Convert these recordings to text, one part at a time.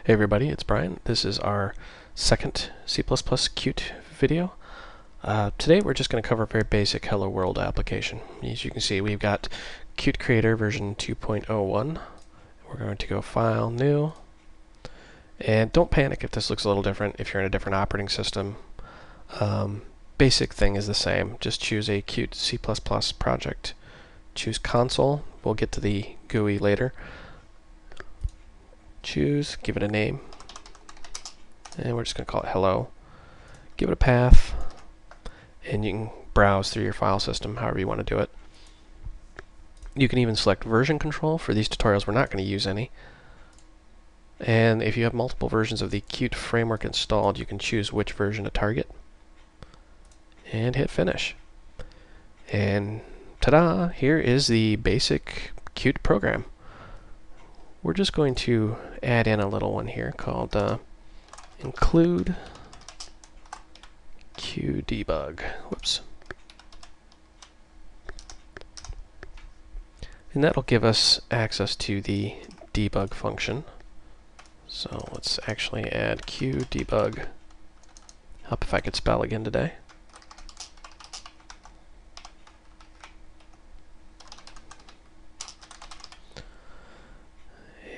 Hey everybody, it's Brian. This is our second C++ Qt video. Today we're just going to cover a very basic Hello World application. As you can see, we've got Qt Creator version 2.01. We're going to go File, New, and don't panic if this looks a little different if you're in a different operating system. Basic thing is the same. Just choose a Qt C++ project. Choose Console. We'll get to the GUI later. Choose, give it a name, and we're just going to call it hello. Give it a path, and you can browse through your file system however you want to do it. You can even select version control. For these tutorials we're not going to use any. And if you have multiple versions of the Qt framework installed, you can choose which version to target and hit finish. And ta-da! Here is the basic Qt program. We're just going to add in a little one here called include qdebug. Whoops. And that'll give us access to the debug function. So let's actually add qdebug. Help if I could spell again today.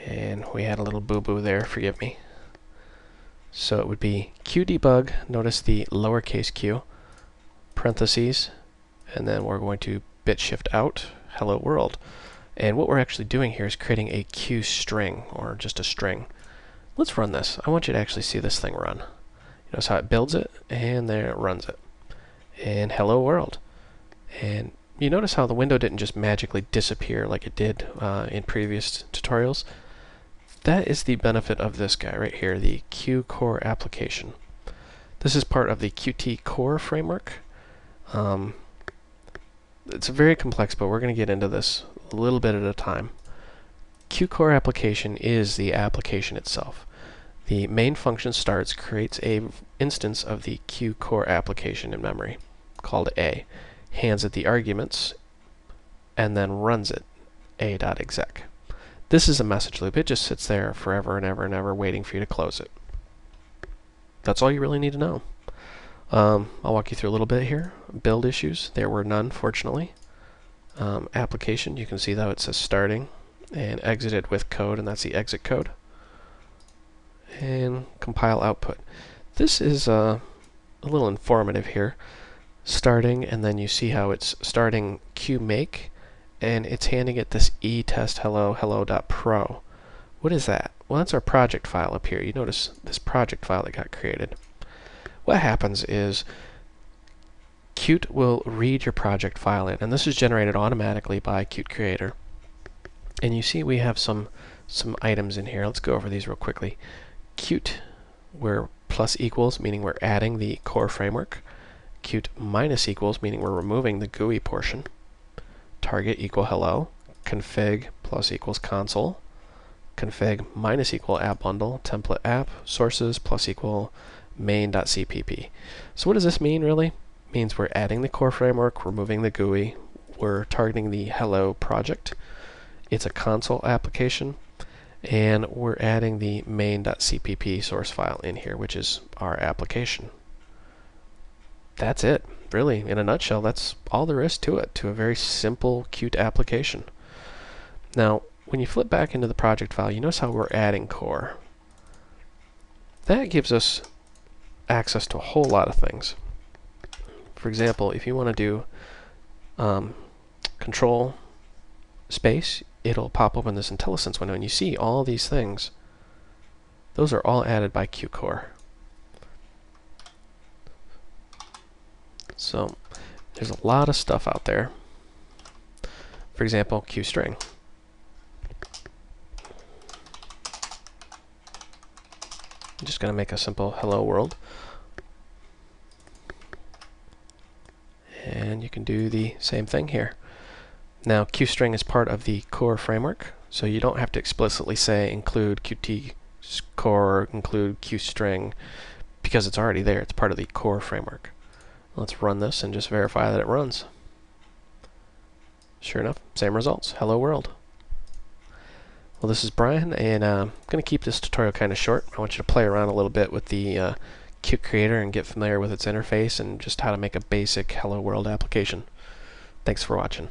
And we had a little boo-boo there, forgive me. So it would be qdebug, notice the lowercase q, parentheses, and then we're going to bit shift out, hello world. And what we're actually doing here is creating a q string, or just a string. Let's run this. I want you to actually see this thing run. Notice how it builds it, and there it runs it. And hello world. And you notice how the window didn't just magically disappear like it did in previous tutorials. That is the benefit of this guy right here, the Q Core application. This is part of the Qt Core framework. It's very complex, but we're going to get into this a little bit at a time. Q Core application is the application itself. The main function starts, creates a instance of the Q Core application in memory, called A, hands it the arguments, and then runs it, a.exec. This is a message loop. It just sits there forever and ever and ever waiting for you to close it. That's all you really need to know. I'll walk you through a little bit here. Build issues. There were none, fortunately. Application, you can see how it says starting and exited with code, and that's the exit code. And compile output. This is a little informative here. Starting, and then you see how it's starting qmake, and it's handing it this etest hello.pro. What is that? Well, that's our project file up here. You notice this project file that got created. What happens is Qt will read your project file in, and this is generated automatically by Qt Creator. And you see we have some items in here. Let's go over these real quickly. Qt, we're plus equals, meaning we're adding the core framework. Qt minus equals, meaning we're removing the GUI portion. Target equal hello, config plus equals console, config minus equal app bundle, template app, sources plus equal main.cpp. So what does this mean really? It means we're adding the core framework, removing the GUI, we're targeting the hello project. It's a console application, and we're adding the main.cpp source file in here, which is our application. That's it. Really, in a nutshell, that's all there is to it, to a very simple Qt application. Now, when you flip back into the project file, you notice how we're adding core. That gives us access to a whole lot of things. For example, if you want to do control space, it'll pop open this IntelliSense window, and you see all these things. Those are all added by Q Core. So there's a lot of stuff out there. For example, QString. I'm just going to make a simple hello world. And you can do the same thing here. Now QString is part of the core framework, so you don't have to explicitly say include Qt core, include QString, because it's already there. It's part of the core framework. Let's run this and just verify that it runs. Sure enough, same results. Hello world. Well, this is Brian, and I'm going to keep this tutorial kind of short. I want you to play around a little bit with the Qt Creator and get familiar with its interface and just how to make a basic Hello World application. Thanks for watching.